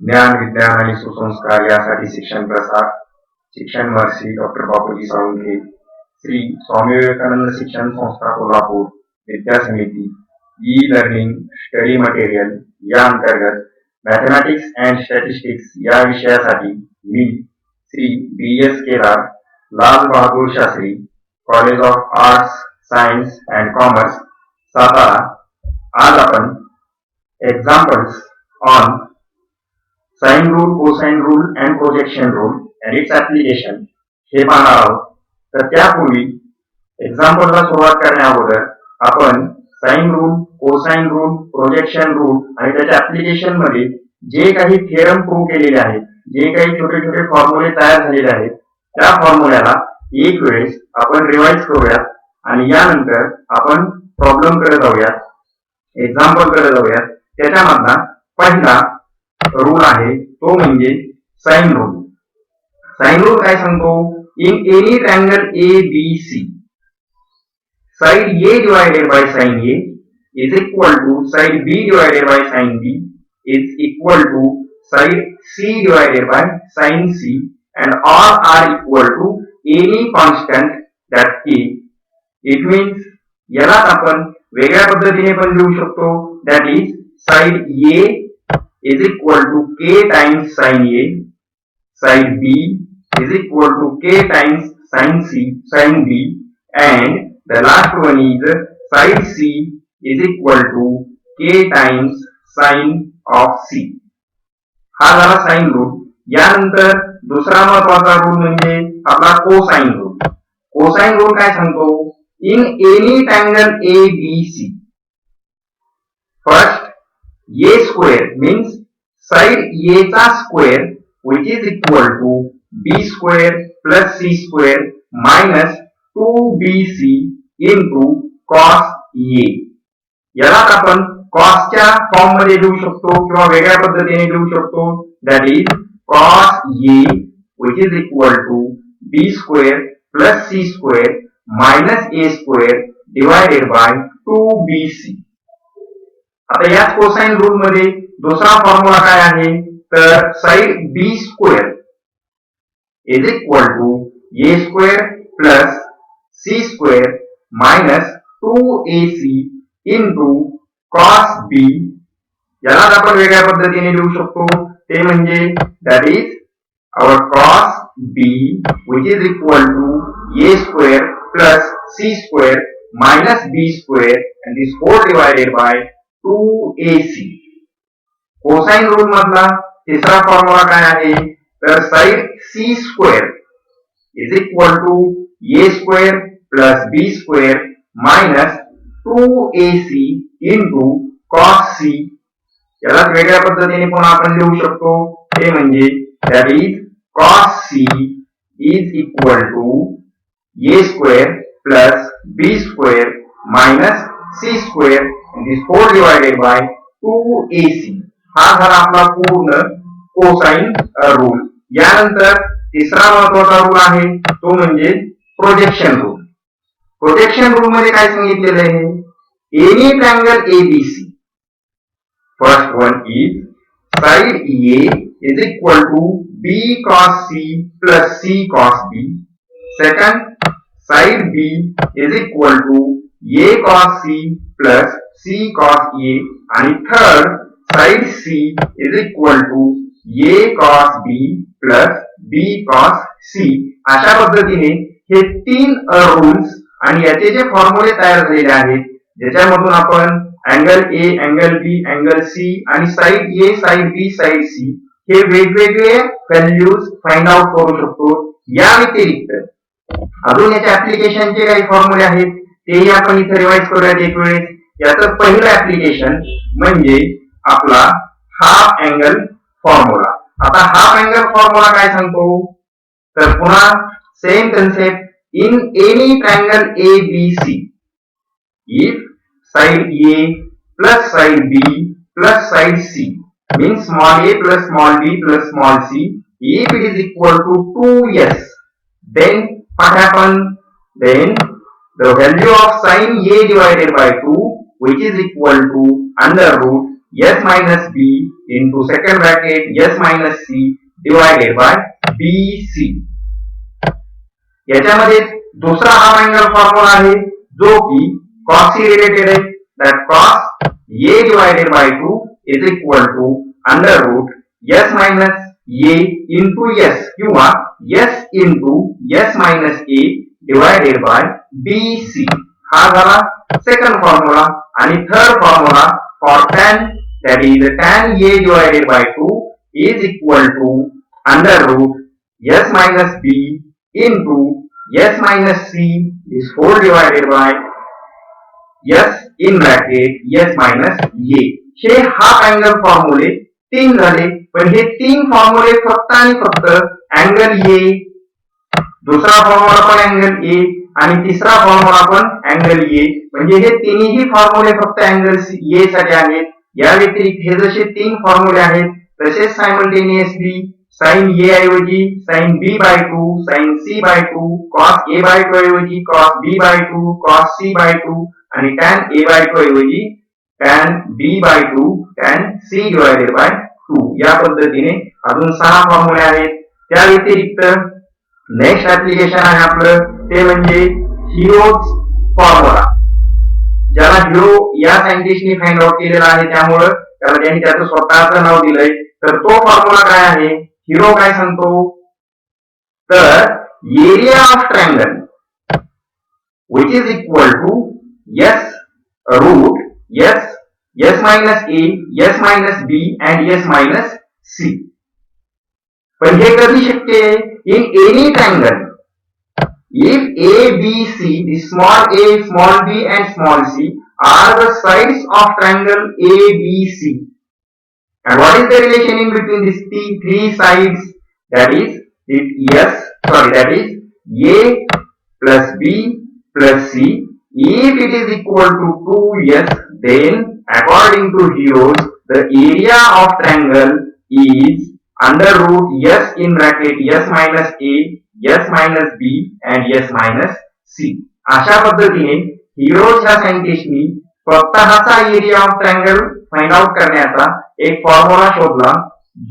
ज्ञान, विज्ञान आणि सुसंस्कार यासाठी शिक्षण प्रसार, शिक्षण महर्षी डॉक्टर बापूजी साळुंखे, श्री स्वामी विवेकानंद शिक्षण संस्था कोल्हापूर, विद्या समिती, ई लर्निंग स्टडी मटेरियल या अंतर्गत मॅथमॅटिक्स अँड स्टॅटिस्टिक्स या विषयासाठी मी Shri B S Kedar, Lal Bahadur Shastri, college of arts, science and commerce, Satara. आज आपण examples on sine rule, cosine rule and projection rule and its application हे पाहणार आहोत. तर त्यापूर्वी एक्झाम्पलला सुरुवात करण्या अगोदर आपण sine rule, cosine rule, projection rule आणि त्याच्या ऍप्लिकेशन मध्ये जे काही थेरम प्रूव्ह केलेले आहेत, जे काही छोटे छोटे फॉर्म्युले तयार झालेले आहेत, त्या फॉर्म्युल्याला एक वेळेस आपण रिवाइज करूयात आणि यानंतर आपण प्रॉब्लेम कडे जाऊयात, एक्झाम्पल कडे जाऊयात. त्याच्यामधला पहिला रूल आहे तो म्हणजे साइन रूल. साइन रूल काय सांगतो? In any triangle A B C, side A divided by sine A is equal to side B divided by sine B is equal to side C divided by sine C and all are equal to any constant that k. It means याला आपण वेगळ्या पद्धतीने पण लिहू शकतो. that is side A is equal to k times sin A, side B is equal to k times sin C, sin B, and the last one is side C is equal to k times sin of C. हा झाला sine rule. यानंतर दुसरा महत्वाचा rule म्हणजे आपला cosine rule. Cosine rule काय सांगतो? In any triangle A B C, first A square means side A चा square which is equal to B square plus C square minus 2bc into cos A. याला आपण कॉसच्या form मध्ये लिहू शकतो किंवा वेगळ्या पद्धतीने लिहू शकतो. That is cos A which is equal to B square plus C square minus A square divided by 2BC. आता याच कोसाइन रूल मध्ये दुसरा फॉर्म्युला काय आहे? तर side B square is equal to A square plus C square minus 2AC into cos B. याला आपण वेगळ्या पद्धतीने लिहू शकतो. ते म्हणजे that is our cos B which is equal to A square plus C square minus B square and this whole divided by 2AC. Cosine rule मधला तिसरा फॉर्म्युला काय आहे? तर side C square is equal to A square plus B square minus 2AC into cos C. याला वेगळ्या पद्धतीने पण आपण लिहू शकतो. ते म्हणजे that is cos C is equal to A square plus B square minus C square and this whole divided by 2AC. हा झाला आपला पूर्ण कोसाइन रूल. यानंतर तिसरा महत्वाचा रूल आहे तो म्हणजे प्रोजेक्शन रूल. प्रोजेक्शन रूल मध्ये काय सांगितलेलं आहे? Any triangle ABC, first one is side A is equal to B cos C plus C cos B. Second, side B is equal to A cos C plus C cos A. And third, side C is equal to A cos B plus B cos C. अशा पद्धतीने हे तीन rules आणि याचे जे फॉर्म्युले तयार झालेले आहेत, ज्याच्यामधून आपण angle A, angle B, angle C आणि side A, side B, side C हे वेगवेगळे व्हॅल्यूज फाइंड आउट करू शकतो. या व्यतिरिक्त अजून याच्या ऍप्लिकेशनचे काही फॉर्म्युले आहेत तेही आपण इथे रिवाइज करूयात एक वेळेस. याचं पहिलं ऍप्लिकेशन म्हणजे आपला हाफ अँगल फॉर्म्युला. आता हाफ अँगल फॉर्म्युला काय सांगतो? तर पुन्हा same concept. In any triangle A B C, if side A plus side B plus side C means small a plus small b plus small c, if it is equal to 2s, then what happen? Then the value of sin A divided by 2 which is equal to under root s minus b into second bracket s minus c divided by bc. याच्यामध्ये दुसरा हा angle formula आहे जो की cos c related आहे. that cos a divided by 2 is equal to under root s minus a into s किंवा s into s minus a divided by bc. हा झाला सेकंड फॉर्म्युला. आणि third formula for tan, that is tan a divided by 2 is equal to under root s minus b into s minus c is 4 divided by s in bracket s minus a. हे half angle फॉर्म्युले 3 झाले. पण हे 3 फॉर्म्युले फक्त आणि फक्त angle A, दुसरा formula पण angle A आणि तिसरा फॉर्म्युला पण अँगल ए, म्हणजे हे तिन्ही फॉर्म्युले फक्त अँगल ए साठी आहेत. या व्यतिरिक्त हे जसे 3 फॉर्म्युले आहेत तसेच सायमल्टेनियसली sin a ऐवजी sin b by 2, sin c by 2, cos a by 2 ऐवजी cos b by 2, cos c by 2 आणि tan a by 2 ऐवजी tan b by 2, tan c divided by 2 या पद्धतीने अजून 6 फॉर्म्युले आहेत. त्या व्यतिरिक्त नेक्स्ट ऍप्लिकेशन आहे आपलं ते म्हणजे हिरोज फॉर्म्युला, ज्याला हिरो या सायंटिस्टनी फाइंड आउट केलेला आहे, त्यामुळे त्याला त्यांनी त्याचं स्वतःचं नाव दिलंय. तर तो फॉर्म्युला काय आहे, हिरो काय सांगतो, तर area of triangle which is equal to s root s minus a, s minus b and s minus c. पण हे कधी शक्य आहे, in any triangle if a b c, the small a, small b and small c are the sides of triangle a b c. And what is the relation in between these three sides? That is that is a plus b plus c. If it is equal to 2s, then according to Heroes, the area of triangle is under root s in bracket s minus a, s minus b and s minus c. अशा पद्धतीने heroes ह्या सायंटिस्टनी स्वतःचा area of triangle find out करण्याचा एक formula शोधला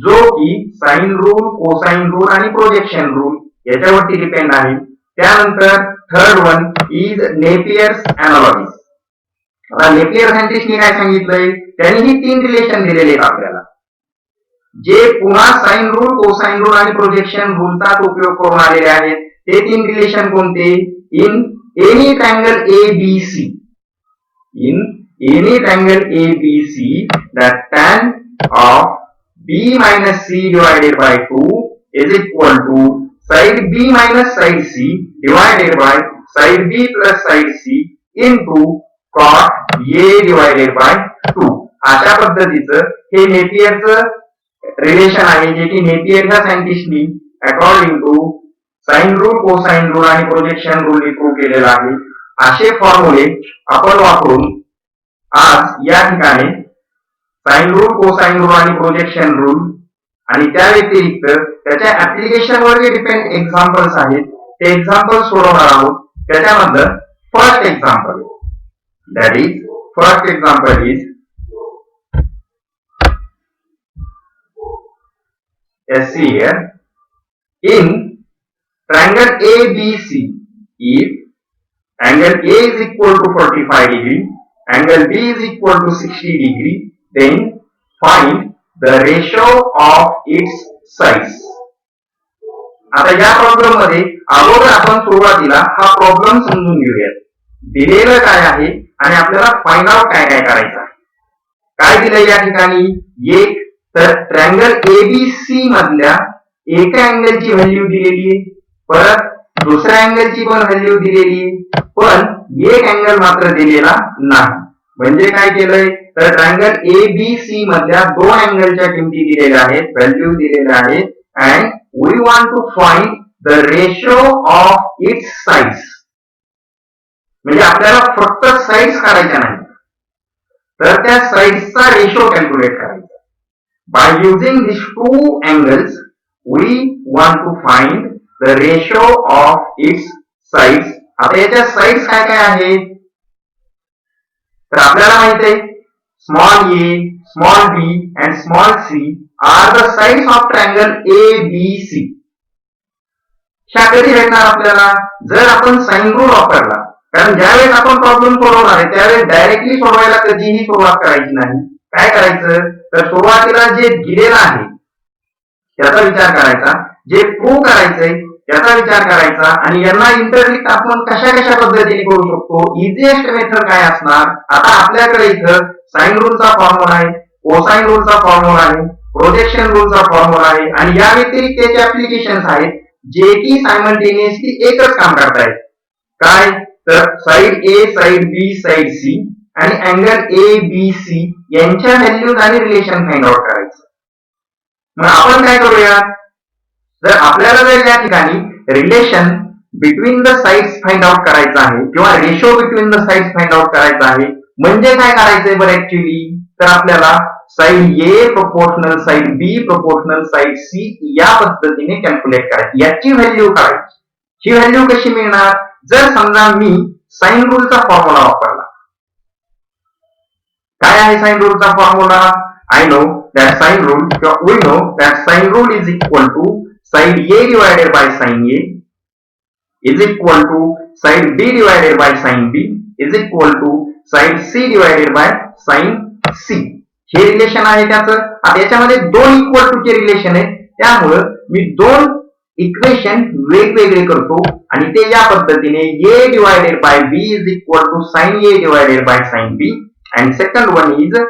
जो की sign rule, cosine rule आणि प्रोजेक्शन रूल याच्यावरती डिपेंड आहे. त्यानंतर third one is Napier's analogy. आता नेपियर सायंटिस्टनी काय सांगितलंय, त्यांनी ही 3 रिलेशन दिलेले आहेत आपल्याला, जे पुन्हा साइन रूल, कोसाइन रूल आणि प्रोजेक्शन रूलचा उपयोग करून आलेले आहेत. ते 3 रिलेशन कोणते, in any triangle ABC, in any triangle ABC, that tan of b minus c divided by 2 is equal to side b minus side c divided by side b plus side c into cot a divided by 2. अशा पद्धतीचं हे नेपियरचं relation आहे, जे की Napier ह्या सायंटिस्टनी according to sine rule, cosine rule आणि projection rule prove केलेला आहे. असे फॉर्म्युले आपण वापरून आज या ठिकाणी साइन रूल, कोसाइन रूल आणि प्रोजेक्शन रूल आणि त्या व्यतिरिक्त त्याच्या ऍप्लिकेशन वर जे डिपेंड एक्झाम्पल्स आहेत ते एक्झाम्पल सोडवणार आहोत. त्याच्यामध्ये first example, that is first example is see here, in triangle ABC, if angle A is equal to 45 degree, angle B is equal to 60 degree, then find the ratio of its sides. आता या problem मध्ये अगोदर आपण सुरुवातीला हा problem समजून घेऊयात. दिलेलं काय आहे आणि आपल्याला फाइंड आउट काय काय करायचं आहे. काय दिलंय या ठिकाणी, एक तर ट्रायंगल ABC मधल्या एका अँगलची व्हॅल्यू दिलेली आहे, परत दुसऱ्या अँगलची पण व्हॅल्यू दिलेली आहे, पण एक अँगल मात्र दिलेला नाही. म्हणजे काय केलंय, तर ट्रायंगल ABC मधल्या 2 अँगलच्या किमती दिलेल्या आहेत, व्हॅल्यू दिलेल्या आहेत, and we want to find the ratio of its sides. म्हणजे आपल्याला फक्त साइड्स काढायच्या नाही, तर त्या साइड्सचा रेशो कॅल्क्युलेट करायचा. By using these 2 angles, we want to find the ratio of its sides. आता याच्या साइड्स काय काय आहेत, तर आपल्याला माहित आहे small a, small b and small c are the sides of triangle ABC. ह्या कधी भेटणार आपल्याला? जर आपण साइन रूल वापरला. कारण ज्यावेळेस आपण प्रॉब्लेम सोडवणार आहे त्यावेळेस डायरेक्टली सोडवायला कधीही सुरुवात करायची नाही. काय करायचं तर सुरुवातीला जे दिलेलं आहे त्याचा विचार करायचा, जे प्रूव्ह करायचंय त्याचा विचार करायचा आणि यांना इंटरलिंक आपण कशा कशा पद्धतीने करू शकतो. इझिएस्ट मेथड काय असणार? आता आपल्याकडे इथं साइन रूलचा फॉर्म्युला आहे, कोसाइन रूलचा फॉर्म्युला आहे, प्रोजेक्शन रूलचा फॉर्म्युला आहे आणि या व्यतिरिक्त त्याचे ऍप्लिकेशन्स आहेत जे की सायमल्टेनियसली एकच काम करतायत. काय तर side A, side B, side C आणि अँगल ए बी सी यांच्या व्हॅल्यूज आणि रिलेशन फाइंड आउट करायचं. मग आपण काय करूया, जर आपल्याला जर या ठिकाणी relation between the sides find out करायचा आहे किंवा ratio between the sides find out करायचा आहे म्हणजे काय करायचंय बरं ऍक्च्युली, तर आपल्याला साइड ए प्रोपोर्शनल साइड बी प्रोपोर्शनल साइड सी या पद्धतीने कॅल्क्युलेट करायची, याची व्हॅल्यू काढायची. ही व्हॅल्यू कशी मिळणार? जर समजा मी साइन रूलचा फॉर्म्युला वापरला. काय आहे साइन रूलचा formula? I know that sine rule, we know that sine rule is equal to side A divided by sine A is equal to side B divided by sine B is equal to side C divided by sine C. हे relation आहे त्याचं. आता याच्यामध्ये दोन equal to चे relation आहे, त्यामुळं मी दोन इक्वेशन वेगवेगळे करतो आणि ते या पद्धतीने A divided by B is equal to sine A divided by sine B and second one is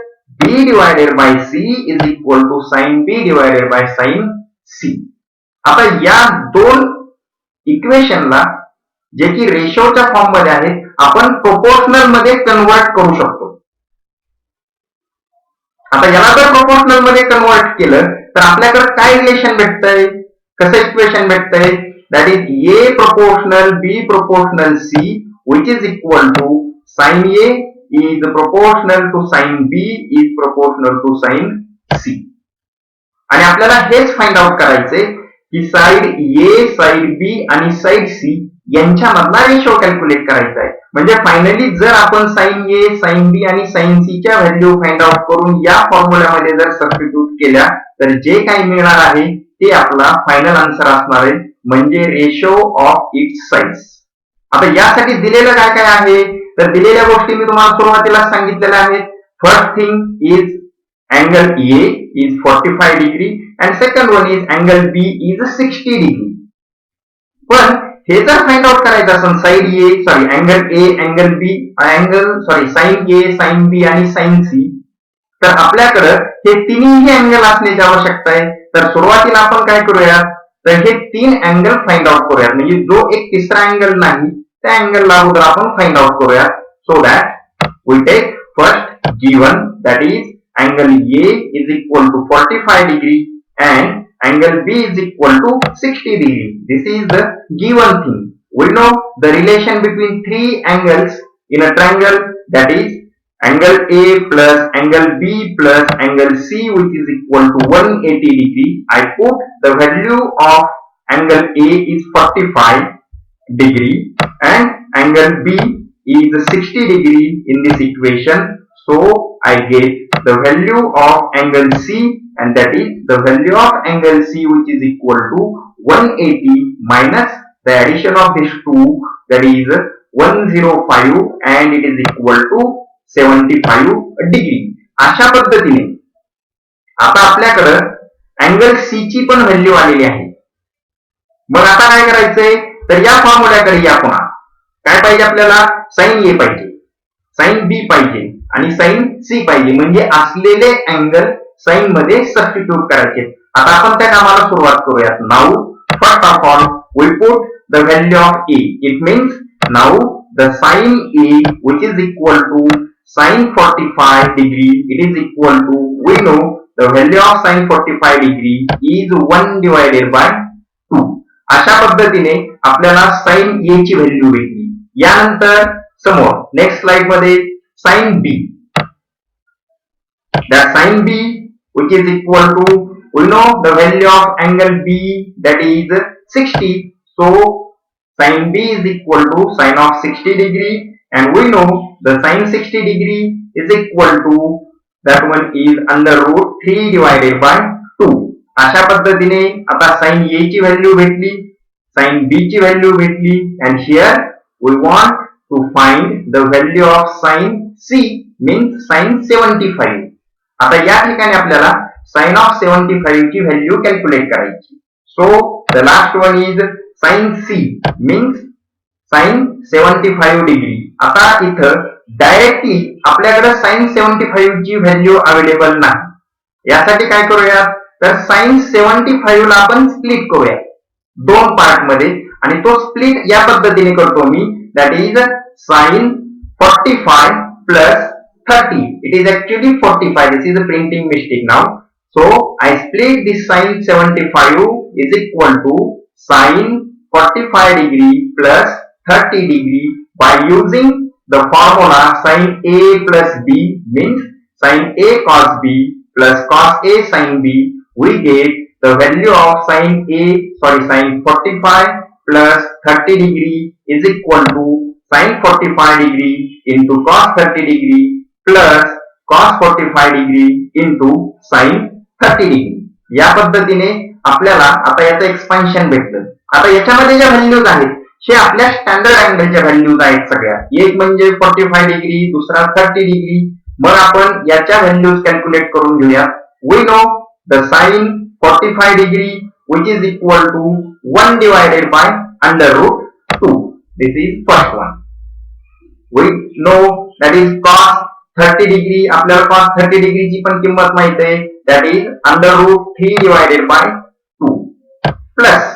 B divided by C is equal to sin B divided by sin C. आता या दोन इक्वेशनला जे की रेशोच्या फॉर्म मध्ये आहेत आपण proportional मध्ये कन्वर्ट करू शकतो. आता याला जर प्रोपोर्शनल मध्ये कन्वर्ट केलं तर आपल्याकडे काय रिलेशन भेटतंय, कसं इक्वेशन भेटतंय? That is A proportional B proportional C which is equal to sin A is proportional to sin B is proportional to sin C. आणि आपल्याला हेच फाइंड आउट करायचंय की साइड A, साइड B आणि side C यांच्यामधला ratio calculate करायचा आहे. म्हणजे फायनली जर आपण sin A, sin B आणि sin C च्या व्हॅल्यू फाइंड आउट करून या फॉर्म्युल्यामध्ये जर सबस्टिट्यूट केल्या तर जे काही मिळणार आहे ते आपला फायनल आन्सर असणार आहे, म्हणजे रेशो ऑफ इट्स साइड्स. आता यासाठी दिलेलं काय काय आहे तर दिलेल्या गोष्टी मी तुम्हाला सुरुवातीला सांगितलेल्या आहेत. First thing is angle A is 45 degree and second one is angle B is 60 degree. पण हे जर फाइंड आउट करायचं असेल side A angle A, angle B, sine A, sine B आणि साइन सी, तर आपल्याकडे हे तिन्ही अँगल असण्याची आवश्यकता आहे. तर सुरुवातीला आपण काय करूया तर हे तीन अँगल फाइंड आउट करूया, म्हणजे जो एक तिसरा अँगल नाही त्या अँगलला अगोदर आपण फाइंड आउट करूया. So that we take first given that is angle A is equal to 45 degree and angle B is equal to 60 degree. This is the given thing. We know the relation between three angles in a triangle, that is angle A plus angle B plus angle C which is equal to 180 degree. I put the value of angle A is 45 degree and angle B is 60 degree in this equation. So I get the value of angle C and that is the value of angle C which is equal to 180 minus the addition of these two, that is 105 and it is equal to 75 degree. अशा पद्धतीने आता आपल्याकडे angle C ची पण value आलेली आहे. मग आता काय करायचंय तर या फॉर्म्युल्याकडे या. पुन्हा काय पाहिजे आपल्याला? sin A पाहिजे, sin B पाहिजे आणि sin C पाहिजे, म्हणजे असलेले अँगल साइन मध्ये सबस्टिट्यूट करायचे. आता आपण त्या कामाला सुरुवात करूयात. Now first of all we put the value of A. It means now the sin A which is equal to sin 45 degree, it is equal to, we know the value of sin 45 degree is 1 divided by 2. अशा पद्धतीने आपल्याला sin A ची value भेटली. यानंतर समोर next slide मध्ये sin B, that sin B which is equal to, we know the value of angle B that is 60. So sin B is equal to sin of 60 degree and we know the sin 60 degree is equal to that one is under root 3 divided by 2. अशा पद्धतीने आता sin A ची value भेटली, sin B ची value भेटली, and here we want to find the value of sin C means sin 75. आता या ठिकाणी आपल्याला sin of 75 ची व्हॅल्यू कॅल्क्युलेट करायची. So the last one is sin C means sin 75 degree. आता इथं डायरेक्टली आपल्याकडे sin 75 ची व्हॅल्यू अवेलेबल नाही. यासाठी काय करूया, तर sin 75 ला आपण स्प्लिट करूया दोन पार्ट मध्ये, आणि तो स्प्लिट या पद्धतीने करतो मी, that is sin 45 plus 30. It is actually 45. This is a printing mistake now. So I split this sin 75 is equal to sin 45 degree plus 30 degree by using the formula sin A plus B means sin A cos B plus cos A sin B. We get the value of sin 45 plus 30 degree is equal to sin 45 degree into cos 30 degree plus cos 45 degree into sin 30 degree. या पद्धतीने आपल्याला आता याचं expansion भेटलं. आता याच्यामध्ये ज्या values आहेत हे आपल्या स्टँडर्ड अँगलच्या व्हॅल्यूज आहेत सगळ्या. एक म्हणजे 45 डिग्री, दुसरा 30 डिग्री. मग आपण याच्या व्हॅल्यूज कॅल्क्युलेट करून घेऊया. We know the sin 45 degree which is equal to 1 divided by under root 2. This is first one. We know that is cos 30 degree. आपल्याला cos 30 डिग्री ची पण किंमत माहित आहे, that is under root 3 divided by 2 plus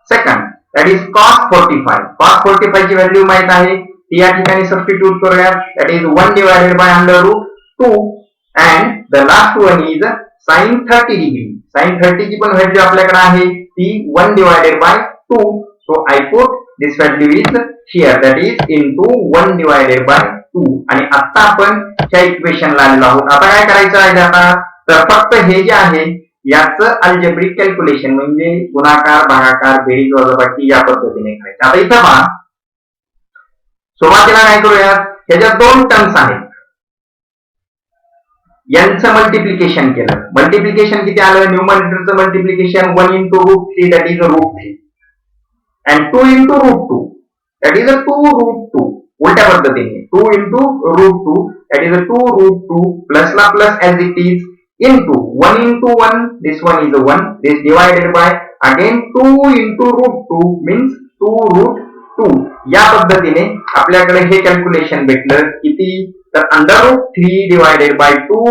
second that is cos 45. cos 45 ची value माहित आहे, ती या ठिकाणी सबस्टिट्यूट करूया, that is 1 divided by under root 2, and the last one is sin 30 degree. sin 30 ची पण व्हॅल्यू आपल्याकडे आहे, ती 1 divided by 2. So I put this value is here, that is into 1 divided by 2. आणि आता आपण ह्या इक्वेशनला आलेलो आहोत. आता काय करायचं आहे, आता तर फक्त हे जे आहे याचं अल्जेब्रिक कॅल्क्युलेशन म्हणजे गुणाकार, भागाकार, बेरीज, वजाबाकी या पद्धतीने करायचं. आता इथं पहा, सुरुवातीला काय करूया, ह्याच्या दोन टर्म्स आहेत, यांचं मल्टिप्लिकेशन केलं. मल्टिप्लिकेशन किती आलं, न्यूमरेटरचं multiplication 1 into root 3 that is root 3 and 2 into root 2 that is 2 root 2. उलट्या पद्धतीने 2 into root 2 that is 2 root 2 plus ला plus as it is into 1 into 1, this one is a 1, this divided by again 2 into root 2 means 2 root 2. या पद्धतीने आपल्याकडे हे calculation भेटलं किती, तर under route 3 divided by 2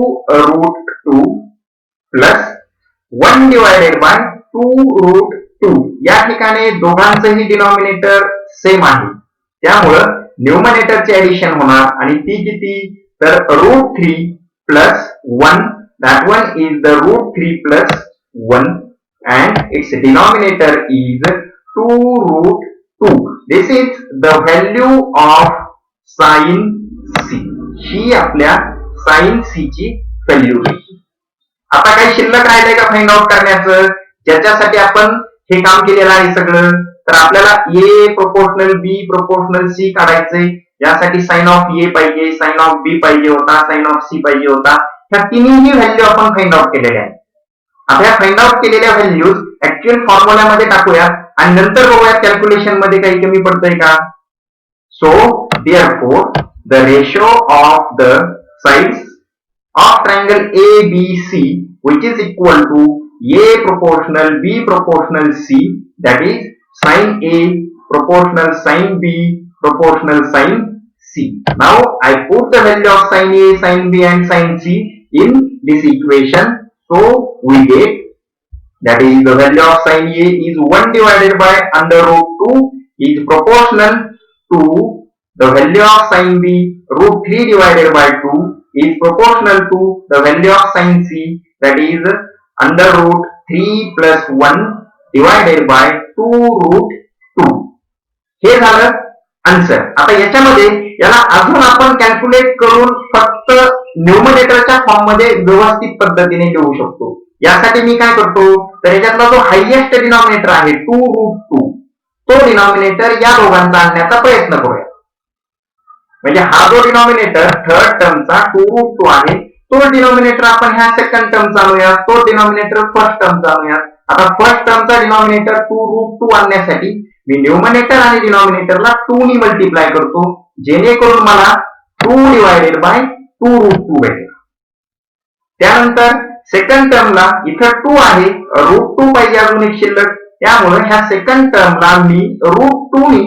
root 2 plus 1 divided by 2 root 2. या ठिकाणी दोघांचंही डिनॉमिनेटर सेम आहे, त्यामुळं न्यूमरेटरचे ऍडिशन होणार, आणि ती किती, तर route 3 plus 1, that one is the root 3 plus 1 and its denominator is 2 root 2. This is the value of sin C. ही आपल्या sin C ची व्हॅल्यू आहे. आता काही शिल्लक राहिलंय का फाइंड आउट करण्याचं, ज्याच्यासाठी आपण हे काम केलेलं आहे सगळं, तर आपल्याला A proportional B proportional C काढायचंय. यासाठी साइन ऑफ A पाहिजे, साइन ऑफ B पाहिजे होता, साइन ऑफ C पाहिजे होता. ह्या तिन्ही व्हॅल्यू आपण फाइंड आउट केलेल्या आहेत. आता ह्या फाइंड आउट केलेल्या व्हॅल्यूज ऍक्च्युअल फॉर्म्युल्यामध्ये टाकूया आणि नंतर बघूया कॅल्क्युलेशन मध्ये काही कमी पडतंय का. So therefore the ratio of the sides of triangle ABC which is equal to A proportional B proportional C, that is sin A proportional sin B proportional sin C. Now I put the value of sin A, sin B and sin C in this equation. So we get that is the value of sin A is 1 divided by under root 2 is proportional to the value of sin B root 3 divided by 2 is proportional to the value of sin C, that is under root 3 plus 1 divided by 2 root 2. हे झालं answer. आता याच्यामध्ये याला अजून आपण calculate करून फक्त न्यूमरेटरच्या form मध्ये व्यवस्थित पद्धतीने लिहू शकतो. यासाठी मी काय करतो, तर याच्यातला जो हायएस्ट डिनॉमिनेटर आहे 2 root 2, तो डिनॉमिनेटर या दोघांचा आणण्याचा प्रयत्न करूया. म्हणजे हा जो डिनॉमिनेटर थर्ड टर्मचा 2 root 2 आहे, तो डिनॉमिनेटर आपण ह्या सेकंड टर्मचा आणूया, तो डिनॉमिनेटर फर्स्ट टर्मचा आणूया. आता फर्स्ट टर्मचा डिनॉमिनेटर 2√2 आणण्यासाठी मी न्यूमरेटर आणि डिनॉमिनेटरला 2 नी मल्टिप्लाय करतो, जेणेकरून मला 2 डिवायडेड बाय 2√2 भेटेल. त्यानंतर सेकंड टर्मला इथं 2 आहे, √2 पाहिजे अजून एक शिल्लक, त्यामुळे ह्या सेकंड टर्मला मी √2 नी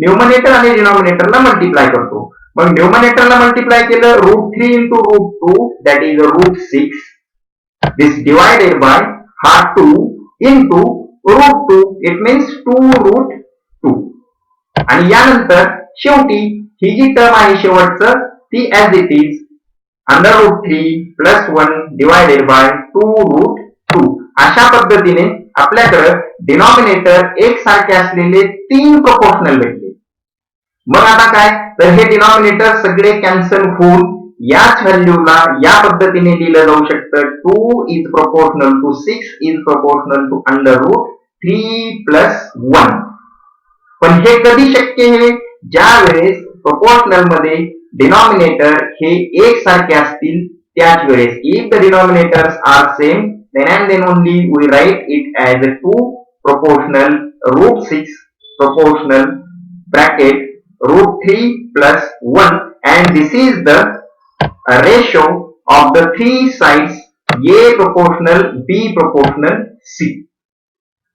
न्यूमरेटर आणि डिनॉमिनेटरला मल्टिप्लाय करतो. मग न्यूमरेटरला मल्टिप्लाय केलं √3 into √2 that is √6. this divided by हा 2 into √2 it means 2√2. आणि यानंतर शेवटी ही जी टर्म आहे शेवटचं ती as it is √3 plus 1 divided by 2√2. अशा पद्धतीने आपल्याकडे डिनॉमिनेटर एक सारखे असलेले 3 प्रोपोर्शनल भेटले. मग आता काय, तर हे डिनॉमिनेटर सगळे कॅन्सल होऊन याच व्हॅल्यूला या पद्धतीने लिहिलं जाऊ शकतं. 2 is proportional to 6 is proportional to √3 plus 1. पण हे कधी शक्य आहे, ज्या वेळेस प्रोपोर्शनल मध्ये डिनॉमिनेटर हे एक सारखे असतील त्याच वेळेस. If the denominators are same then and then only we write it as a 2 proportional √6 proportional bracket √3 plus 1, and this is the ratio of the three sides A proportional, B proportional, C.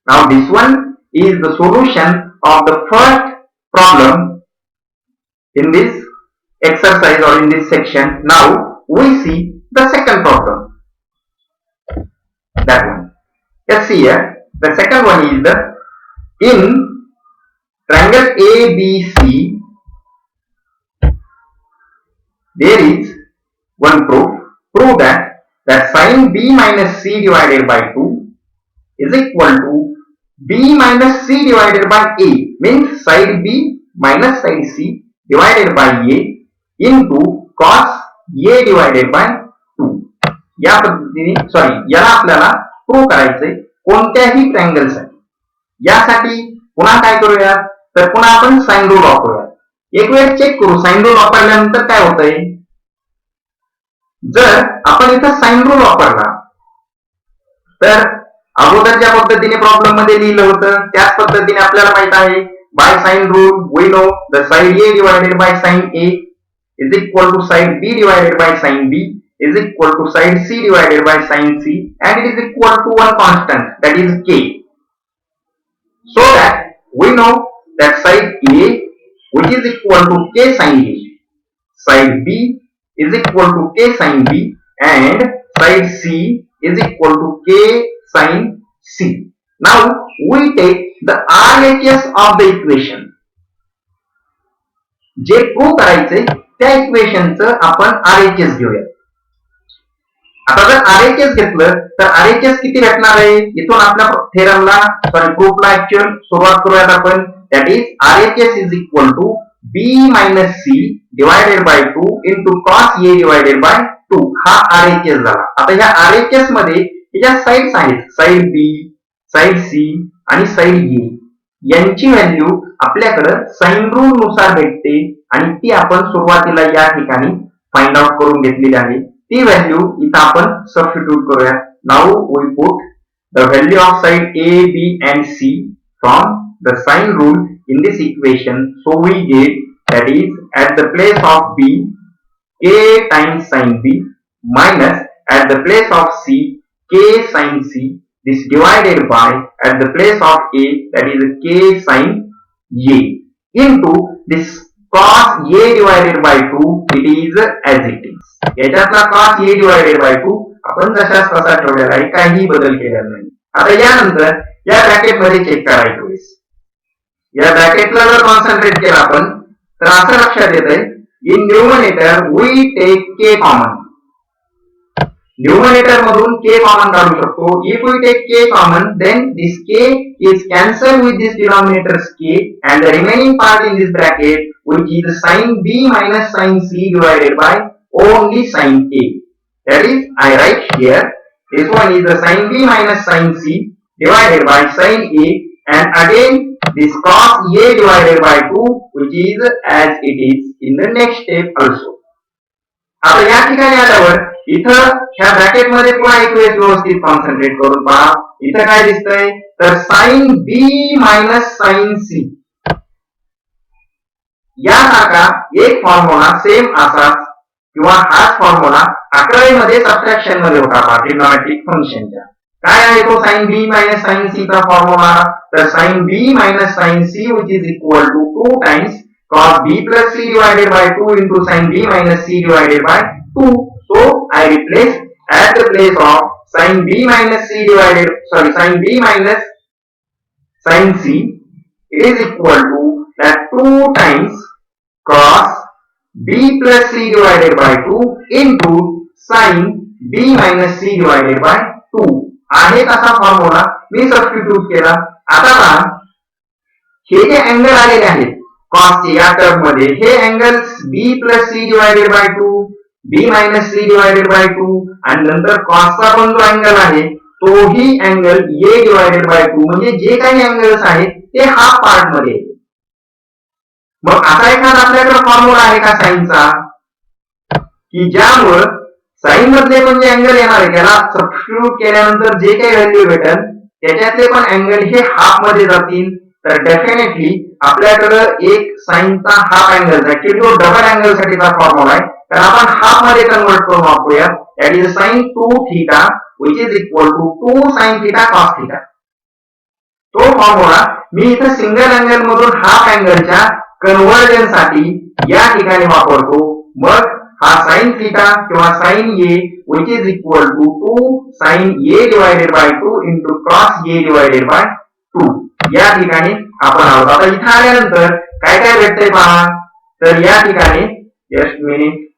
Now this one is the solution of the first problem in this exercise or in this section. Now we see the second problem. That one. Let's see here. The second one is the in triangle ABC. There is one proof. Prove that sin B minus C divided by 2 is equal to B minus C divided by A. Means side B minus side C divided by A into cos A divided by 2. या पद्धतीने याला आपल्याला prove करायचंय कोणत्याही triangle साठी. यासाठी पुन्हा काय करूया, तर पुन्हा आपण साइन रूल वापरूया. एक वेळ चेक करू साइन रूल वापरल्यानंतर काय होतंय. जर आपण इथं साइन रूल वापरला तर अगोदर ज्या पद्धतीने प्रॉब्लेम मध्ये लिहिलं होतं त्याच पद्धतीने आपल्याला माहित आहे by sine rule we know the side A divided by sine A is equal to side B divided by sine B is equal to side C divided by sin C, and it is equal to one constant, that is K. So that we know that side A which is equal to K sin A, side B is equal to K sin B, and side C is equal to K sin C. Now we take the RHS of the equation. जे prove करायचे त्या इक्वेशनचं आपण RHS घेऊया. आता जर RHS घेतलं तर RHS किती भेटणार आहे, इथून आपल्या थेरमला प्रूफला ऍक्च्युअल सुरुवात करूयात आपण. That is RHS is equal to B minus C divided by 2 into cos A divided by 2. हा RHS झाला. आता ह्या RHS मध्ये ज्या साइड्स आहेत साइड B, साइड C आणि साइड A यांची व्हॅल्यू आपल्याकडे साइन रूल नुसार भेटते आणि ती आपण सुरुवातीला या ठिकाणी फाइंड आउट करून घेतलेली आहे. ती व्हॅल्यू इथं आपण सबस्टिट्यूट करूया. Now we put the value of side A, B and C from the sine rule in this equation. So we get that is at the place of B K times sin B minus at the place of C K sin C, this divided by at the place of A that is K sin A into this cos A divided by 2, it is as it is. याच्यातला cos A divided by 2 आपण जशाच तसा ठेवलेला आहे, काही बदल केलेला नाही. आता यानंतर या ब्रॅकेट मध्ये चेक करायचं. या ब्रॅकेटला जर कॉन्सन्ट्रेट केला आपण तर असं लक्षात येतंय in numerator we take K common. Numerator मधून K कॉमन काढू शकतो. If we take K common then this K is cancelled with this denominator's K and the remaining part in this bracket which is sin B minus sin C divided by only sin A. That is, I write here, this one is the sin B minus sin C divided by sin A, and again this cos A divided by 2 which is as it is in the next step also. आता या ठिकाणी आल्यावर इथं ह्या bracket मध्ये पुन्हा एक वेळेस व्यवस्थित कॉन्सन्ट्रेट करून पहा. इथं काय दिसतंय तर sine B minus sine C यासारखा एक फॉर्म्युला सेम असाच किंवा हाच फॉर्म्युला 11वी मध्ये सबट्रॅक्शन मध्ये होता ट्रिग्नोमेट्रिक फंक्शनच्या. काय आहे तो sine B minus sine C चा फॉर्म्युला तर sine B minus sine C which is equal to 2 times cos b plus c divided by 2 into sin b minus c divided by 2. So I replace at the place of sin b minus c sin b minus sin c, it is equal to that 2 times cos b plus c divided by 2 into sin b minus c divided by 2 आहे तसा formula मी substitute केला. आता पहा हे जे angle आलेले आहेत कॉसचे या टर्म मध्ये हे angles b plus c divided by 2 b minus c divided by 2 आणि नंतर कॉसचा पण जो अँगल आहे तोही अँगल a डिवायडेड बाय 2 म्हणजे जे काही अँगल्स आहेत ते हाफ पार्ट मध्ये. मग असा एखादा आपल्याकडे फॉर्म्युला आहे का साइनचा की ज्यामुळे साइन मधले पण जे अँगल येणार आहे त्याला सबस्टिट्यूट केल्यानंतर जे काही व्हॅल्यू भेटेल त्याच्यातले पण अँगल हे हाफ मध्ये जातील. तर डेफिनेटली आपल्याकडे एक साइनचा हाफ अँगल ऍक्च्युअली तो डबल अँगल साठीचा फॉर्म्युला आहे तर आपण हाफ मध्ये कन्वर्ट करून वापरूया. That is sine 2 theta which is equal to 2 sine theta cos theta. तो फॉर्म्युला मी इथे सिंगल अँगल मधून हाफ अँगलच्या कन्वर्जन साठी या ठिकाणी वापरतो. मग हा साइन थीटा किंवा sine A which is equal to 2 sine A divided by 2 into cos A divided by 2 या ठिकाणी आपण आहोत. आता इथे आल्यानंतर काय काय भेटतंय पहा तर या ठिकाणी जस्ट मिनिट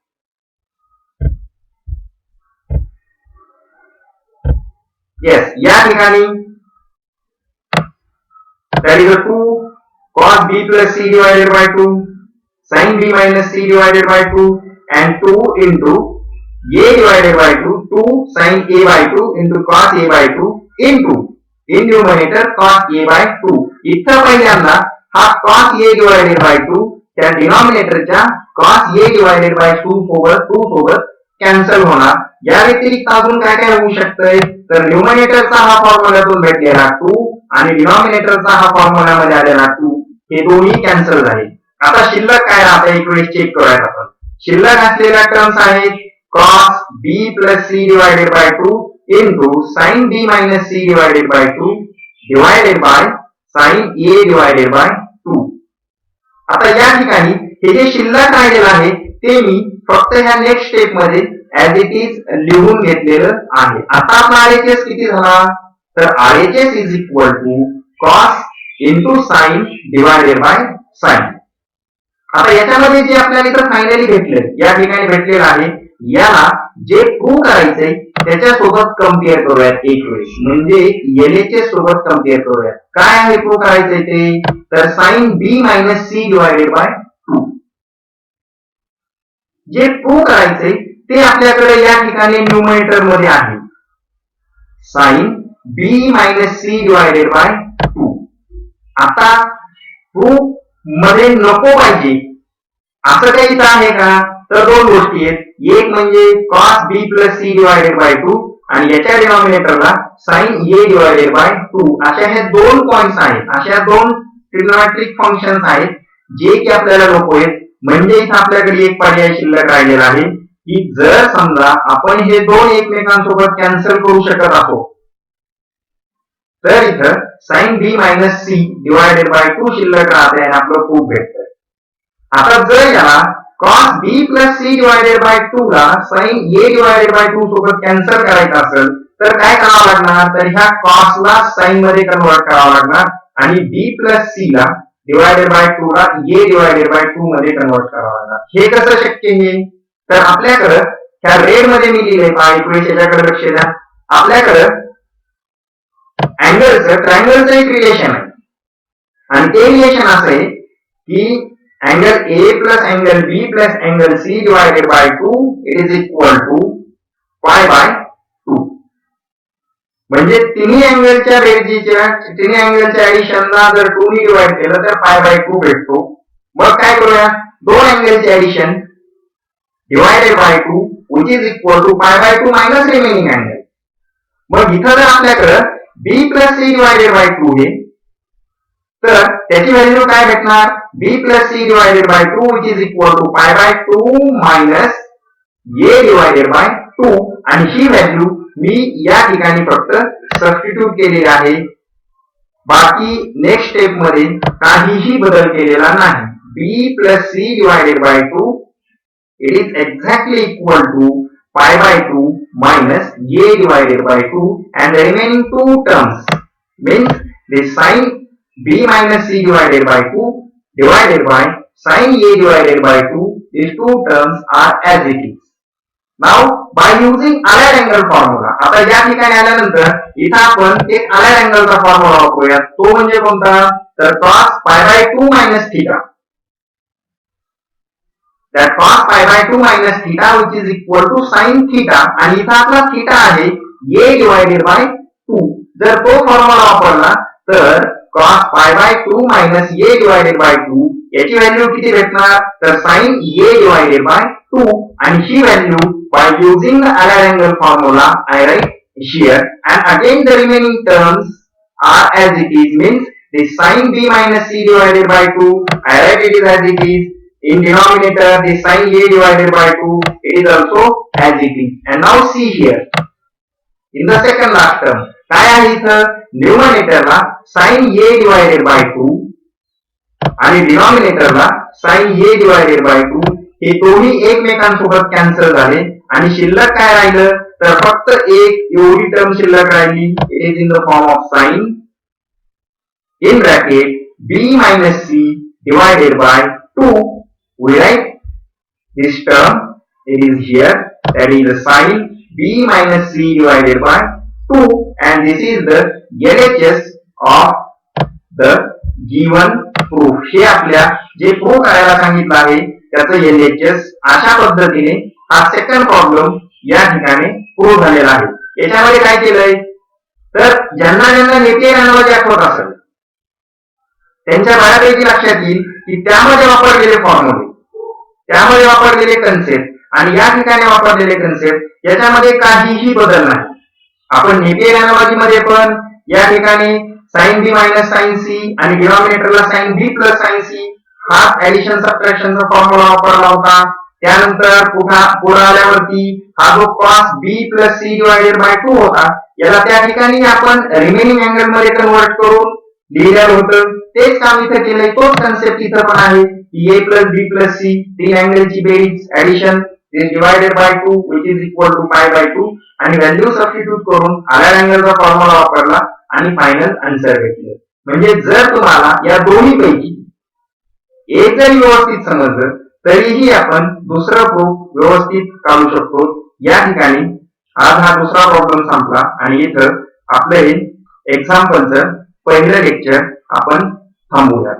येस या ठिकाणी that is 2 cos b plus c divided by 2 sin b minus c divided by 2 and 2 into a divided by 2 2 sin a by 2 into cos a by 2 into in numerator cos a by 2. इथं पहिल्यांदा हा cos a divided by 2 त्या डिनॉमिनेटरच्या cos a divided by 2 सोबत cancel होणार. या व्यतिरिक्त अजून काय काय होऊ शकतंय तर न्यूमरेटरचा हा फॉर्म्युल्यातून भेटलेला 2 आणि डिनॉमिनेटरचा हा फॉर्म्युला मध्ये आलेला 2 हे दोन्ही कॅन्सल झाले. आता शिल्लक काय राहतं एक वेळेस चेक करूयात आपण. शिल्लक असलेल्या टर्म्स आहेत cos b plus c divided by 2 into sin b minus c divided by 2 divided by sin a divided by 2. आता या ठिकाणी हे जे शिल्लक राहिलेलं आहे ते मी फक्त ह्या नेक्स्ट स्टेप मध्ये ऍज इट इज लिहून घेतलेलं आहे. आता आपला RHS किती झाला तर RHS is equal to cos into sin divided by sin. आता याच्यामध्ये जे आपल्याला इथं फायनली भेटले या ठिकाणी भेटलेलं आहे याला जे प्रूव्ह करायचंय त्याच्यासोबत कम्पेअर करूयात एक वेळेस म्हणजे LHS सोबत कम्पेअर करूयात. काय आहे प्रूव्ह करायचंय ते तर sine b minus C divided by 2. जे प्रूव्ह करायचंय ते आपल्याकडे या ठिकाणी न्यूमरेटर मध्ये आहे sine b minus C divided by 2. आता प्रूव्ह मध्ये नको पाहिजे असं काही इथं आहे का तर दोन गोष्टी आहेत. एक म्हणजे cos b plus c divided by 2 आणि याच्या डिनॉमिनेटरला sin a divided by 2 अशा हे दोन पॉइंट्स आहेत. अशा दोन ट्रिग्नोमेट्रिक फंक्शन्स आहेत जे की आपल्याला नको आहेत. म्हणजे इथं आपल्याकडे एक पर्याय शिल्लक राहिलेला आहे की जर समजा आपण हे दोन एकमेकांसोबत कॅन्सल करू शकत असो तर इथं sin b minus c divided by 2 शिल्लक राहते आणि आपलं प्रूफ भेटतं. आता जर याला cos b plus c divided by 2 ला sin a divided by 2 सोबत कॅन्सल करायचं असेल तर काय करावं लागणार तर ह्या cos ला sin मध्ये कन्वर्ट करावं लागणार आणि b plus c ला divided by 2 ला a divided by 2 मध्ये कन्वर्ट करावं लागणार. हे कसं शक्य आहे तर आपल्याकडे ह्या रेड मध्ये मी लिहिलंय पहा इक्वेशन याच्याकडे लक्ष द्या. आपल्याकडे अँगलचं ट्रायंगलचं एक रिलेशन आहे आणि ते रिलेशन असं आहे की angle A plus angle B plus angle C divided by 2 it is equal to pi by 2. म्हणजे तिन्ही अँगलच्या बेरजेच्या तिन्ही अँगलच्या ऍडिशनला जर 2 ने डिवाइड केलं तर pi by 2 भेटतो. मग काय करूया दोन अँगलचे addition divided by 2 which is equal to pi by 2 minus remaining angle. मग इथं जर आपल्याकडे b plus c divided by 2 आहे तर त्याची व्हॅल्यू काय भेटणार b plus c divided by 2 which is equal to pi by 2 minus a divided by 2 आणि ही व्हॅल्यू मी या ठिकाणी फक्त सबस्टिट्यूट केलेली आहे. बाकी नेक्स्ट स्टेप मध्ये काहीही बदल केलेला नाही. b plus c divided by 2 it is exactly equal to pi by 2 minus a divided by 2 and the remaining two terms means the sin b minus c divided by 2 divided by sin a divided by 2, these two terms are as it is. Now by using allied angle formula, आता या ठिकाणी आल्यानंतर इथं आपण एक allied angle चा formula वापरूया. तो म्हणजे कोणता तर cos pi by 2 minus theta. That cos pi by 2 minus theta which is equal to sin theta आणि इथं आपला theta आहे a divided by 2. जर तो फॉर्म्युला वापरला तर cos pi by 2 minus a divided by 2 याची व्हॅल्यू किती भेटणार तर sin a divided by 2 आणि ही value by using the allied angle formula I write here and again the remaining terms are as it is means the sin b minus c divided by 2 I write it is as it is. In denominator, the sin a divided by 2, it is also as it is. And now see here. In the second last term, काय आहे इथं numerator ला sin a divided by 2 आणि denominator ला sin a divided by 2 हे दोन्ही एकमेकांसोबत cancel झाले आणि शिल्लक काय राहिलं तर फक्त एक एवढी टर्म शिल्लक राहिली. It is in the form of sin in bracket b minus c divided by 2. We write this term, it is here, that is the sin b minus c divided by 2 and this is the LHS of the given proof. हे आपल्या जे prove करायला सांगितलं आहे त्याचं LHS अशा पद्धतीने हा सेकंड प्रॉब्लेम या ठिकाणी प्रूव्ह झालेला आहे. याच्यामध्ये काय केलंय तर ज्यांना नेपियर अनालॉजी आठवत असेल त्यांच्या बऱ्यापैकी लक्षात येईल की त्यामध्ये वापरलेले फॉर्म्युले त्यामध्ये वापरलेले कन्सेप्ट आणि या ठिकाणी वापरलेले कन्सेप्ट याच्यामध्ये काहीही बदल नाही. आपण नेपियर अनालॉजी मध्ये पण या ठिकाणी sin b minus sin c आणि डिनॉमिनेटरला sin b plus sin c हा ऍडिशन सबट्रॅक्शनचा फॉर्म्युला वापरला होता. त्यानंतर पुढे आल्यावरती हा जो cos b plus c divided by 2 होता याला त्या ठिकाणी आपण रिमेनिंग अँगल मध्ये कन्वर्ट करून लिहिलेलं होतं. तेच काम इथं केलंय. तोच कन्सेप्ट इथं पण आहे a plus b plus c तीन अँगलची बेरीज addition is divided by 2 which is equal to pi by 2 आणि व्हॅल्यू सबस्टिट्यूट करून allied अँगलचा फॉर्म्युला वापरला आणि फायनल आन्सर भेटलं. म्हणजे जर तुम्हाला या दोन्ही पैकी एक जरी व्यवस्थित समजलं तरीही आपण दुसरं प्रूफ व्यवस्थित काढू शकतो. या ठिकाणी आज हा दुसरा प्रॉब्लेम संपला आणि इथं आपलं हे एक्झाम्पलचं पहिलं लेक्चर आपण थांबवूया.